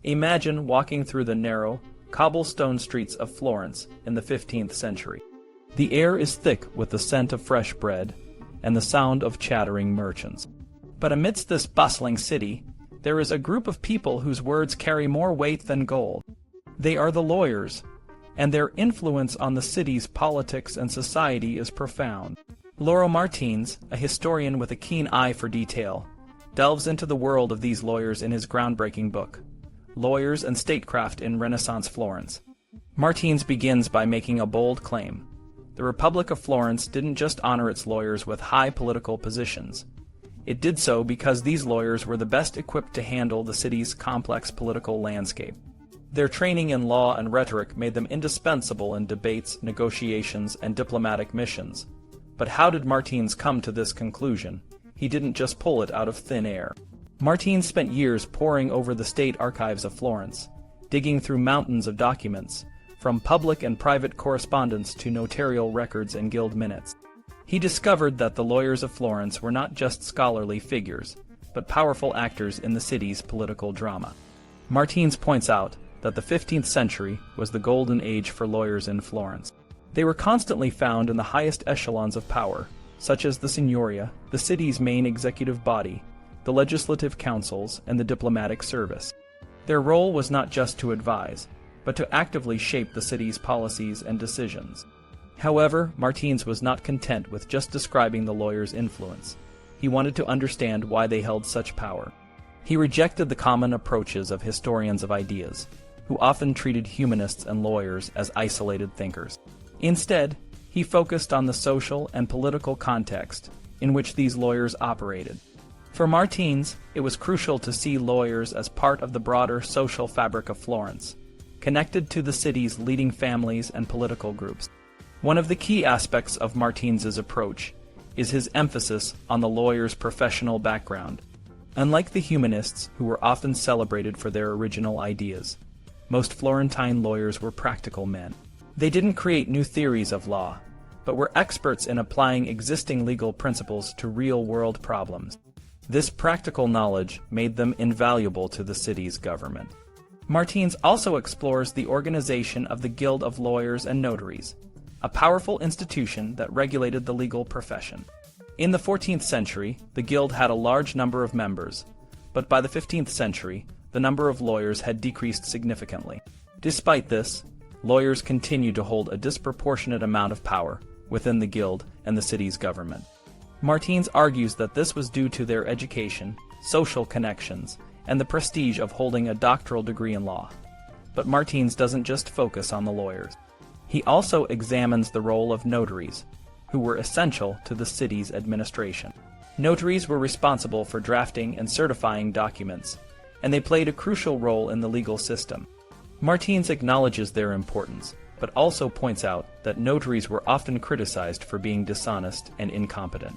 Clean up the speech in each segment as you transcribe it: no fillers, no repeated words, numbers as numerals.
Imagine walking through the narrow, cobblestone streets of Florence in the 15th century. The air is thick with the scent of fresh bread and the sound of chattering merchants. But amidst this bustling city, there is a group of people whose words carry more weight than gold. They are the lawyers, and their influence on the city's politics and society is profound. Lauro Martines, a historian with a keen eye for detail, delves into the world of these lawyers in his groundbreaking book, Lawyers and Statecraft in Renaissance Florence. Martines begins by making a bold claim. The Republic of Florence didn't just honor its lawyers with high political positions. It did so because these lawyers were the best equipped to handle the city's complex political landscape. Their training in law and rhetoric made them indispensable in debates, negotiations, and diplomatic missions. But how did Martines come to this conclusion? He didn't just pull it out of thin air. Martines spent years poring over the State Archives of Florence, digging through mountains of documents, from public and private correspondence to notarial records and guild minutes. He discovered that the lawyers of Florence were not just scholarly figures, but powerful actors in the city's political drama. Martines points out that the 15th century was the golden age for lawyers in Florence. They were constantly found in the highest echelons of power, such as the Signoria, the city's main executive body, the legislative councils, and the diplomatic service. Their role was not just to advise, but to actively shape the city's policies and decisions. However, Martines was not content with just describing the lawyers' influence. He wanted to understand why they held such power. He rejected the common approaches of historians of ideas, who often treated humanists and lawyers as isolated thinkers. Instead, he focused on the social and political context in which these lawyers operated. For Martines, it was crucial to see lawyers as part of the broader social fabric of Florence, connected to the city's leading families and political groups. One of the key aspects of Martines's approach is his emphasis on the lawyer's professional background. Unlike the humanists, who were often celebrated for their original ideas, most Florentine lawyers were practical men. They didn't create new theories of law, but were experts in applying existing legal principles to real-world problems. This practical knowledge made them invaluable to the city's government. Martines also explores the organization of the Guild of Lawyers and Notaries, a powerful institution that regulated the legal profession. In the 14th century, the guild had a large number of members, but by the 15th century, the number of lawyers had decreased significantly. Despite this, lawyers continued to hold a disproportionate amount of power within the guild and the city's government. Martines argues that this was due to their education, social connections, and the prestige of holding a doctoral degree in law. But Martines doesn't just focus on the lawyers. He also examines the role of notaries, who were essential to the city's administration. Notaries were responsible for drafting and certifying documents, and they played a crucial role in the legal system. Martines acknowledges their importance, but also points out that notaries were often criticized for being dishonest and incompetent.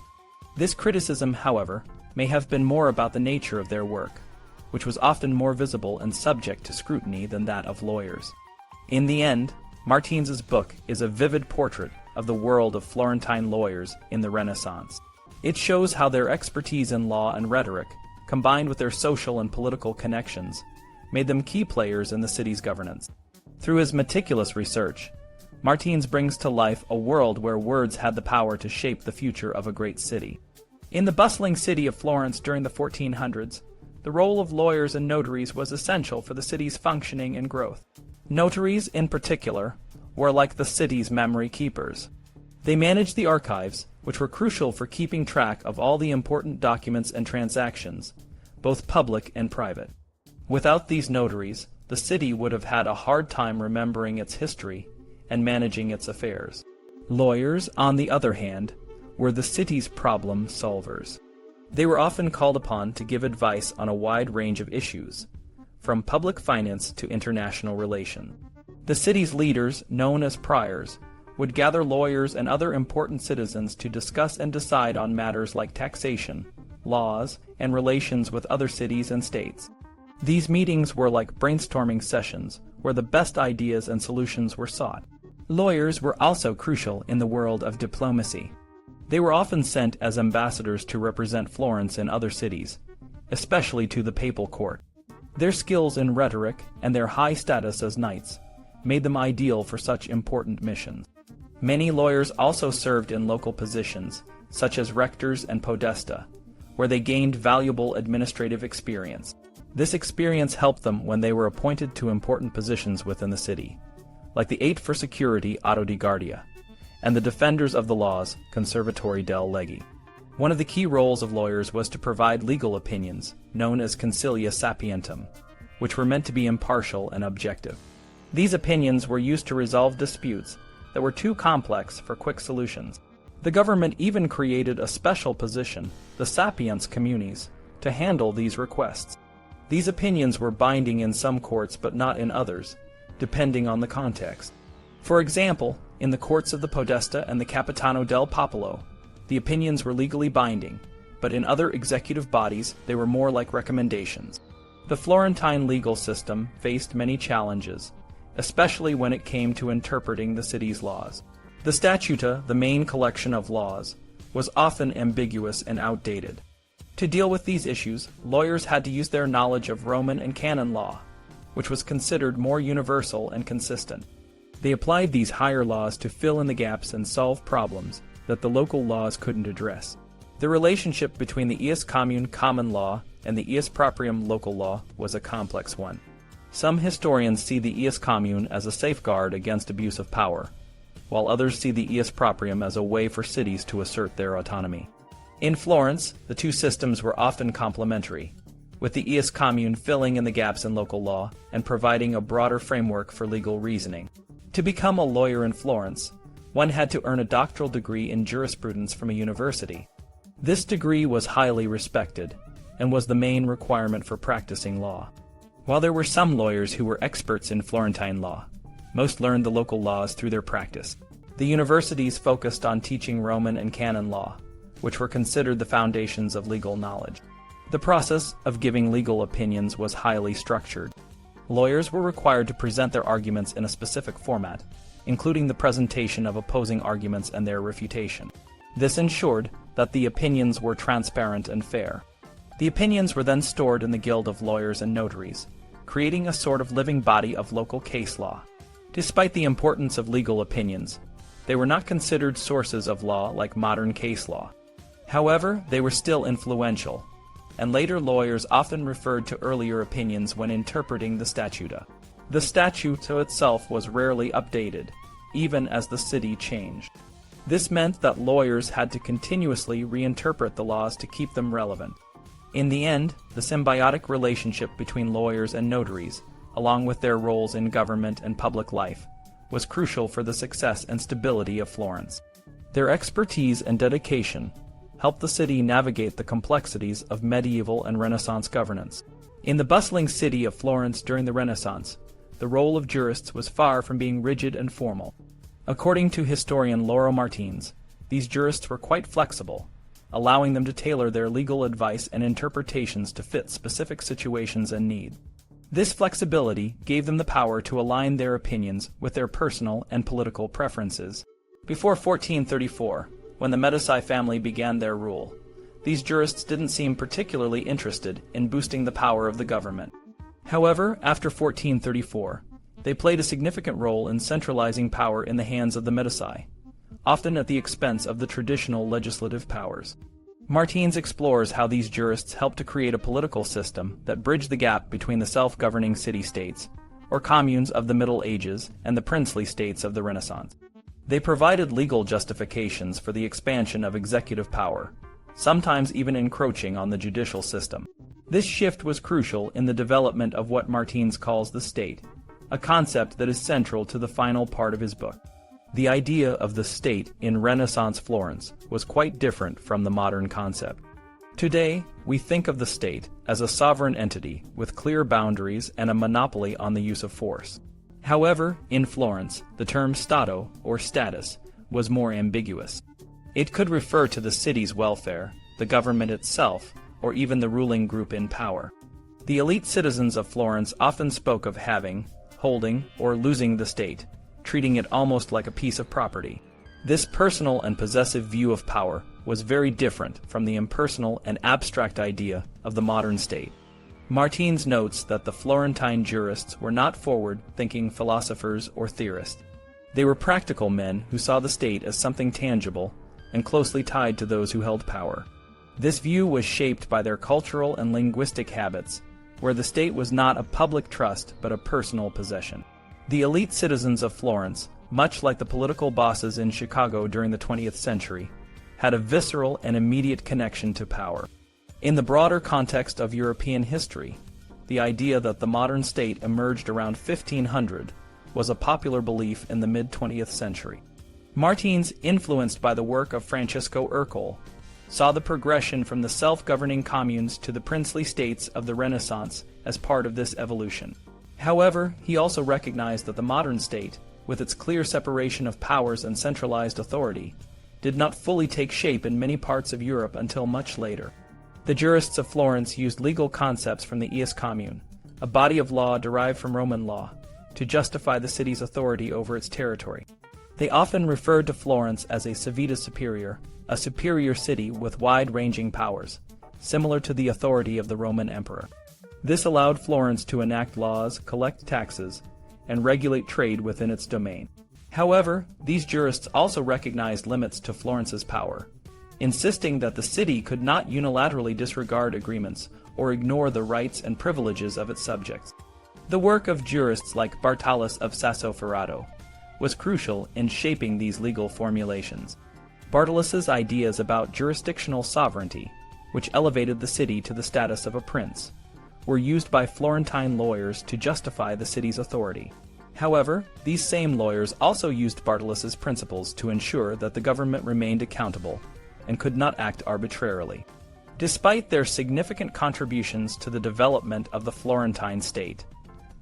This criticism, however, may have been more about the nature of their work, which was often more visible and subject to scrutiny than that of lawyers. In the end, Martines's book is a vivid portrait of the world of Florentine lawyers in the Renaissance. It shows how their expertise in law and rhetoric, combined with their social and political connections, made them key players in the city's governance. Through his meticulous research, Martines brings to life a world where words had the power to shape the future of a great city. In the bustling city of Florence during the 1400s, the role of lawyers and notaries was essential for the city's functioning and growth. Notaries, in particular, were like the city's memory keepers. They managed the archives, which were crucial for keeping track of all the important documents and transactions, both public and private. Without these notaries, the city would have had a hard time remembering its history and managing its affairs. Lawyers, on the other hand, were the city's problem solvers. They were often called upon to give advice on a wide range of issues, from public finance to international relations. The city's leaders, known as priors, would gather lawyers and other important citizens to discuss and decide on matters like taxation, laws, and relations with other cities and states. These meetings were like brainstorming sessions where the best ideas and solutions were sought. Lawyers were also crucial in the world of diplomacy. They were often sent as ambassadors to represent Florence in other cities, especially to the papal court. Their skills in rhetoric and their high status as knights made them ideal for such important missions. Many lawyers also served in local positions, such as rectors and podesta, where they gained valuable administrative experience. This experience helped them when they were appointed to important positions within the city, like the Eight for Security Auto di Guardia, and the Defenders of the Laws Conservatori del Legge. One of the key roles of lawyers was to provide legal opinions, known as consilia sapientum, which were meant to be impartial and objective. These opinions were used to resolve disputes that were too complex for quick solutions. The government even created a special position, the sapiens communis, to handle these requests. These opinions were binding in some courts but not in others, depending on the context. For example, in the courts of the Podesta and the Capitano del Popolo, the opinions were legally binding, but in other executive bodies they were more like recommendations. The Florentine legal system faced many challenges, especially when it came to interpreting the city's laws. The Statuta, the main collection of laws, was often ambiguous and outdated. To deal with these issues, lawyers had to use their knowledge of Roman and canon law, which was considered more universal and consistent. They applied these higher laws to fill in the gaps and solve problems that the local laws couldn't address. The relationship between the ius commune common law and the ius proprium local law was a complex one. Some historians see the ius commune as a safeguard against abuse of power, while others see the ius proprium as a way for cities to assert their autonomy. In Florence, the two systems were often complementary, with the ius commune filling in the gaps in local law and providing a broader framework for legal reasoning. To become a lawyer in Florence, one had to earn a doctoral degree in jurisprudence from a university. This degree was highly respected and was the main requirement for practicing law. While there were some lawyers who were experts in Florentine law, most learned the local laws through their practice. The universities focused on teaching Roman and canon law, which were considered the foundations of legal knowledge. The process of giving legal opinions was highly structured. Lawyers were required to present their arguments in a specific format, including the presentation of opposing arguments and their refutation. This ensured that the opinions were transparent and fair. The opinions were then stored in the Guild of Lawyers and Notaries, creating a sort of living body of local case law. Despite the importance of legal opinions, they were not considered sources of law like modern case law. However, they were still influential, and later lawyers often referred to earlier opinions when interpreting the Statuta. The Statuta itself was rarely updated, even as the city changed. This meant that lawyers had to continuously reinterpret the laws to keep them relevant. In the end, the symbiotic relationship between lawyers and notaries, along with their roles in government and public life, was crucial for the success and stability of Florence. Their expertise and dedication helped the city navigate the complexities of medieval and Renaissance governance. In the bustling city of Florence during the Renaissance, the role of jurists was far from being rigid and formal. According to historian Lauro Martines, these jurists were quite flexible, allowing them to tailor their legal advice and interpretations to fit specific situations and needs. This flexibility gave them the power to align their opinions with their personal and political preferences. Before 1434, when the Medici family began their rule, these jurists didn't seem particularly interested in boosting the power of the government. However, after 1434, they played a significant role in centralizing power in the hands of the Medici, often at the expense of the traditional legislative powers. Martines explores how these jurists helped to create a political system that bridged the gap between the self-governing city-states, or communes of the Middle Ages, and the princely states of the Renaissance. They provided legal justifications for the expansion of executive power, sometimes even encroaching on the judicial system. This shift was crucial in the development of what Martines calls the state, a concept that is central to the final part of his book. The idea of the state in Renaissance Florence was quite different from the modern concept. Today, we think of the state as a sovereign entity with clear boundaries and a monopoly on the use of force. However, in Florence, the term stato, or status, was more ambiguous. It could refer to the city's welfare, the government itself, or even the ruling group in power. The elite citizens of Florence often spoke of having, holding, or losing the state, treating it almost like a piece of property. This personal and possessive view of power was very different from the impersonal and abstract idea of the modern state. Martines notes that the Florentine jurists were not forward-thinking philosophers or theorists. They were practical men who saw the state as something tangible and closely tied to those who held power. This view was shaped by their cultural and linguistic habits, where the state was not a public trust but a personal possession. The elite citizens of Florence, much like the political bosses in Chicago during the 20th century, had a visceral and immediate connection to power. In the broader context of European history, the idea that the modern state emerged around 1500 was a popular belief in the mid-20th century. Martines, influenced by the work of Francisco Urquell, saw the progression from the self-governing communes to the princely states of the Renaissance as part of this evolution. However, he also recognized that the modern state, with its clear separation of powers and centralized authority, did not fully take shape in many parts of Europe until much later. The jurists of Florence used legal concepts from the ius commune, a body of law derived from Roman law, to justify the city's authority over its territory. They often referred to Florence as a civitas superior, a superior city with wide-ranging powers, similar to the authority of the Roman emperor. This allowed Florence to enact laws, collect taxes, and regulate trade within its domain. However, these jurists also recognized limits to Florence's power, insisting that the city could not unilaterally disregard agreements or ignore the rights and privileges of its subjects. The work of jurists like Bartolus of Sassoferrato was crucial in shaping these legal formulations. Bartolus's ideas about jurisdictional sovereignty, which elevated the city to the status of a prince, were used by Florentine lawyers to justify the city's authority. However, these same lawyers also used Bartolus's principles to ensure that the government remained accountable and could not act arbitrarily. Despite their significant contributions to the development of the Florentine state,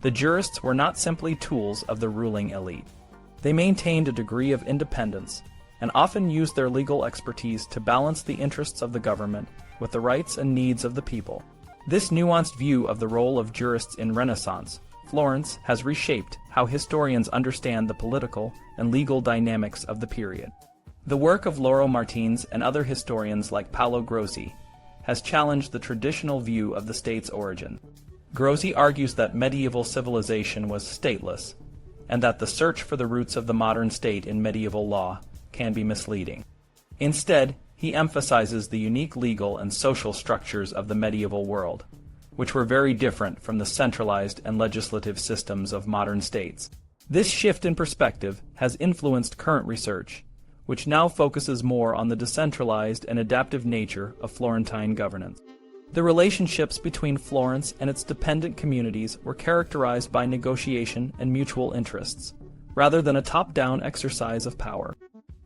the jurists were not simply tools of the ruling elite. They maintained a degree of independence and often used their legal expertise to balance the interests of the government with the rights and needs of the people. This nuanced view of the role of jurists in Renaissance Florence has reshaped how historians understand the political and legal dynamics of the period. The work of Lauro Martines and other historians like Paolo Grossi has challenged the traditional view of the state's origin. Grossi argues that medieval civilization was stateless, and that the search for the roots of the modern state in medieval law can be misleading. Instead, he emphasizes the unique legal and social structures of the medieval world, which were very different from the centralized and legislative systems of modern states. This shift in perspective has influenced current research, which now focuses more on the decentralized and adaptive nature of Florentine governance. The relationships between Florence and its dependent communities were characterized by negotiation and mutual interests, rather than a top-down exercise of power.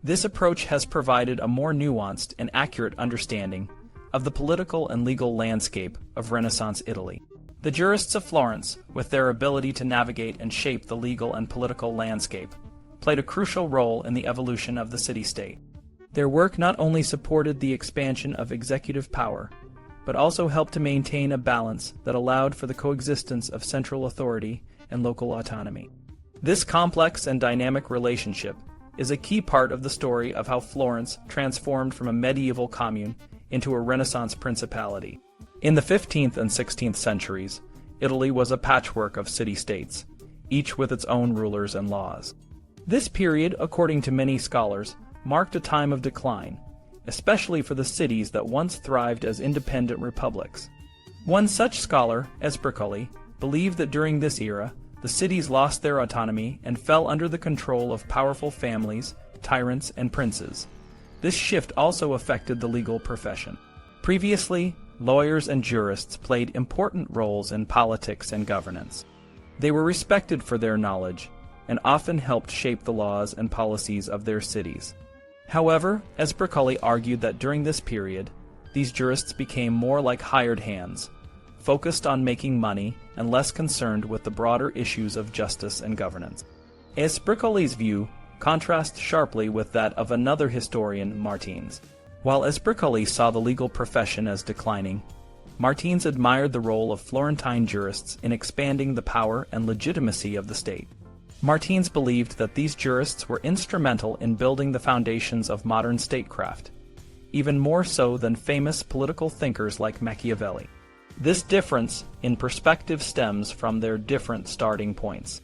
This approach has provided a more nuanced and accurate understanding of the political and legal landscape of Renaissance Italy. The jurists of Florence, with their ability to navigate and shape the legal and political landscape, played a crucial role in the evolution of the city-state. Their work not only supported the expansion of executive power, but also helped to maintain a balance that allowed for the coexistence of central authority and local autonomy. This complex and dynamic relationship is a key part of the story of how Florence transformed from a medieval commune into a Renaissance principality. In the 15th and 16th centuries, Italy was a patchwork of city-states, each with its own rulers and laws. This period, according to many scholars, marked a time of decline, especially for the cities that once thrived as independent republics. One such scholar, Esbricoli, believed that during this era, the cities lost their autonomy and fell under the control of powerful families, tyrants, and princes. This shift also affected the legal profession. Previously, lawyers and jurists played important roles in politics and governance. They were respected for their knowledge and often helped shape the laws and policies of their cities. However, Esbricoli argued that during this period, these jurists became more like hired hands, focused on making money and less concerned with the broader issues of justice and governance. Esbricoli's view contrasts sharply with that of another historian, Martines. While Esbricoli saw the legal profession as declining, Martines admired the role of Florentine jurists in expanding the power and legitimacy of the state. Martines believed that these jurists were instrumental in building the foundations of modern statecraft, even more so than famous political thinkers like Machiavelli. This difference in perspective stems from their different starting points.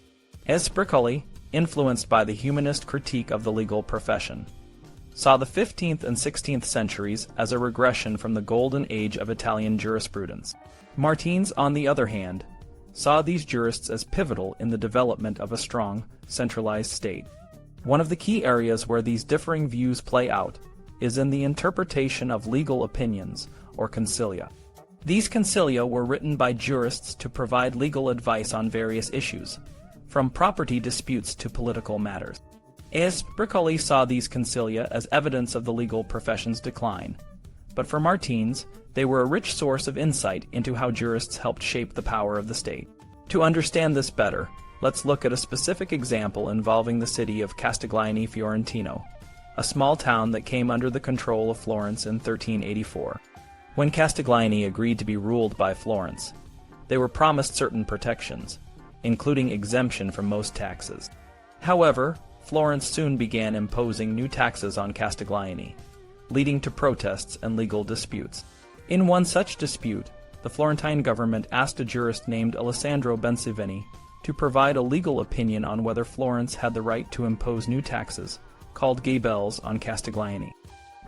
Espricoli, influenced by the humanist critique of the legal profession, saw the 15th and 16th centuries as a regression from the golden age of Italian jurisprudence. Martines, on the other hand, saw these jurists as pivotal in the development of a strong, centralized state. One of the key areas where these differing views play out is in the interpretation of legal opinions, or consilia. These consilia were written by jurists to provide legal advice on various issues, from property disputes to political matters. Espricoli saw these consilia as evidence of the legal profession's decline, but for Martines, they were a rich source of insight into how jurists helped shape the power of the state. To understand this better, let's look at a specific example involving the city of Castiglione Fiorentino, a small town that came under the control of Florence in 1384. When Castiglione agreed to be ruled by Florence, they were promised certain protections, including exemption from most taxes. However, Florence soon began imposing new taxes on Castiglione, leading to protests and legal disputes. In one such dispute, the Florentine government asked a jurist named Alessandro Bensiveni to provide a legal opinion on whether Florence had the right to impose new taxes, called gabelles, on Castiglione.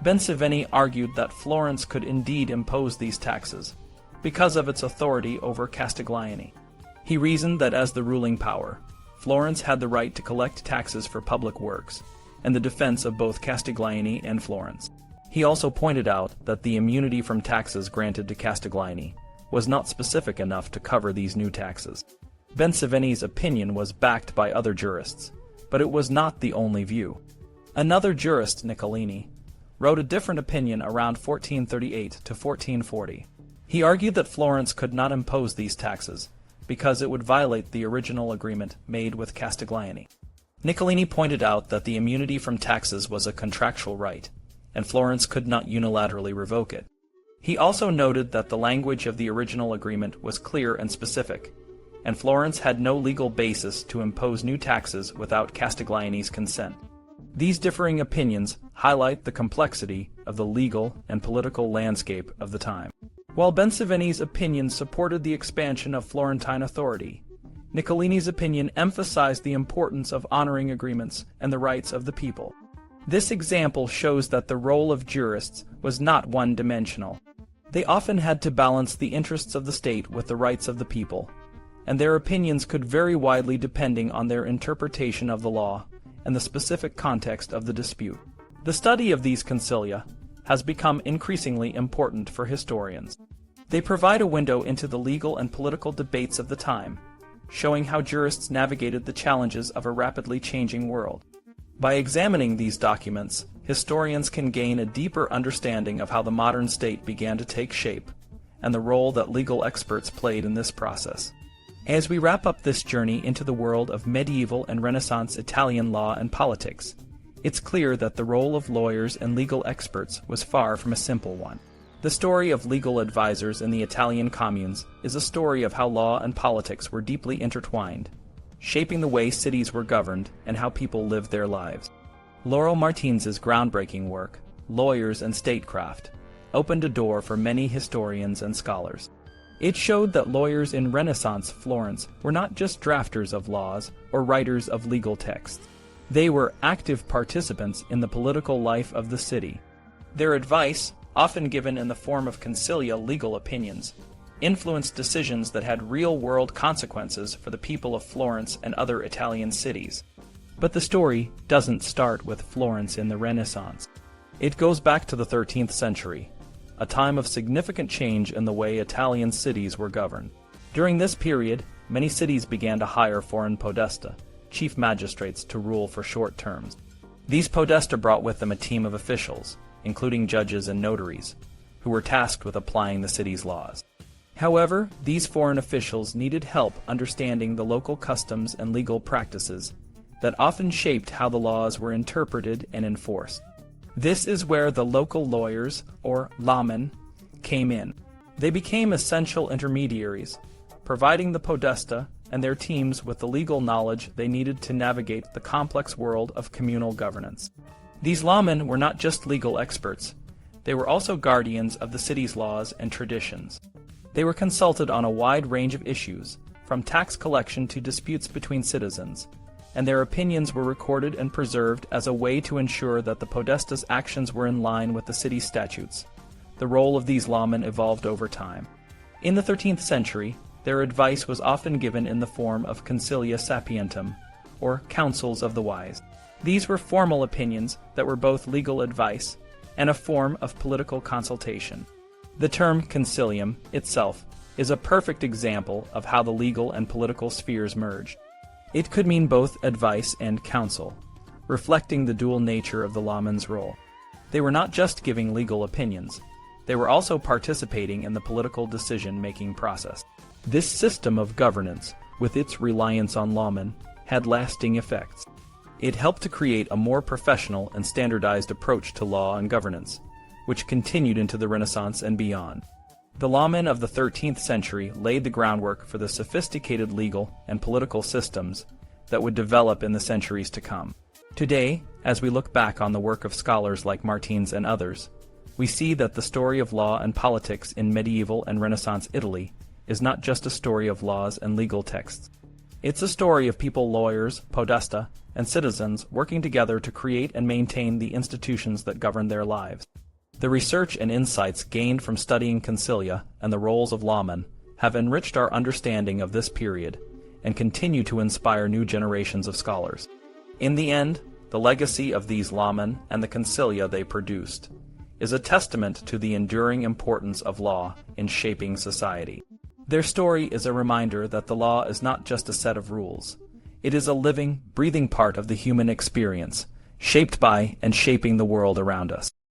Bensiveni argued that Florence could indeed impose these taxes, because of its authority over Castiglione. He reasoned that as the ruling power, Florence had the right to collect taxes for public works, and the defense of both Castiglione and Florence. He also pointed out that the immunity from taxes granted to Castiglione was not specific enough to cover these new taxes. Bensiveni's opinion was backed by other jurists, but it was not the only view. Another jurist, Niccolini, wrote a different opinion around 1438 to 1440. He argued that Florence could not impose these taxes because it would violate the original agreement made with Castiglione. Niccolini pointed out that the immunity from taxes was a contractual right, and Florence could not unilaterally revoke it. He also noted that the language of the original agreement was clear and specific, and Florence had no legal basis to impose new taxes without Castiglione's consent. These differing opinions highlight the complexity of the legal and political landscape of the time. While Bensiveni's opinion supported the expansion of Florentine authority, Niccolini's opinion emphasized the importance of honoring agreements and the rights of the people. This example shows that the role of jurists was not one-dimensional. They often had to balance the interests of the state with the rights of the people, and their opinions could vary widely depending on their interpretation of the law and the specific context of the dispute. The study of these consilia has become increasingly important for historians. They provide a window into the legal and political debates of the time, showing how jurists navigated the challenges of a rapidly changing world. By examining these documents, historians can gain a deeper understanding of how the modern state began to take shape, and the role that legal experts played in this process. As we wrap up this journey into the world of medieval and Renaissance Italian law and politics, it's clear that the role of lawyers and legal experts was far from a simple one. The story of legal advisors in the Italian communes is a story of how law and politics were deeply intertwined, shaping the way cities were governed and how people lived their lives. Lauro Martines' groundbreaking work, Lawyers and Statecraft, opened a door for many historians and scholars. It showed that lawyers in Renaissance Florence were not just drafters of laws or writers of legal texts. They were active participants in the political life of the city. Their advice, often given in the form of consilia legal opinions, influenced decisions that had real-world consequences for the people of Florence and other Italian cities. But the story doesn't start with Florence in the Renaissance. It goes back to the 13th century, a time of significant change in the way Italian cities were governed. During this period, many cities began to hire foreign podesta, chief magistrates, to rule for short terms. These podesta brought with them a team of officials, including judges and notaries, who were tasked with applying the city's laws. However, these foreign officials needed help understanding the local customs and legal practices that often shaped how the laws were interpreted and enforced. This is where the local lawyers, or lamen, came in. They became essential intermediaries, providing the podesta and their teams with the legal knowledge they needed to navigate the complex world of communal governance. These lamen were not just legal experts, they were also guardians of the city's laws and traditions. They were consulted on a wide range of issues, from tax collection to disputes between citizens, and their opinions were recorded and preserved as a way to ensure that the podesta's actions were in line with the city's statutes. The role of these lawmen evolved over time. In the 13th century, their advice was often given in the form of consilia sapientum, or counsels of the wise. These were formal opinions that were both legal advice and a form of political consultation. The term concilium itself is a perfect example of how the legal and political spheres merged. It could mean both advice and counsel, reflecting the dual nature of the lawman's role. They were not just giving legal opinions, they were also participating in the political decision-making process. This system of governance, with its reliance on lawmen, had lasting effects. It helped to create a more professional and standardized approach to law and governance, which continued into the Renaissance and beyond. The lawmen of the 13th century laid the groundwork for the sophisticated legal and political systems that would develop in the centuries to come. Today, as we look back on the work of scholars like Martines and others, we see that the story of law and politics in medieval and Renaissance Italy is not just a story of laws and legal texts. It's a story of people, lawyers, podesta, and citizens working together to create and maintain the institutions that govern their lives. The research and insights gained from studying consilia and the roles of lawmen have enriched our understanding of this period and continue to inspire new generations of scholars. In the end, the legacy of these lawmen and the consilia they produced is a testament to the enduring importance of law in shaping society. Their story is a reminder that the law is not just a set of rules. It is a living, breathing part of the human experience, shaped by and shaping the world around us.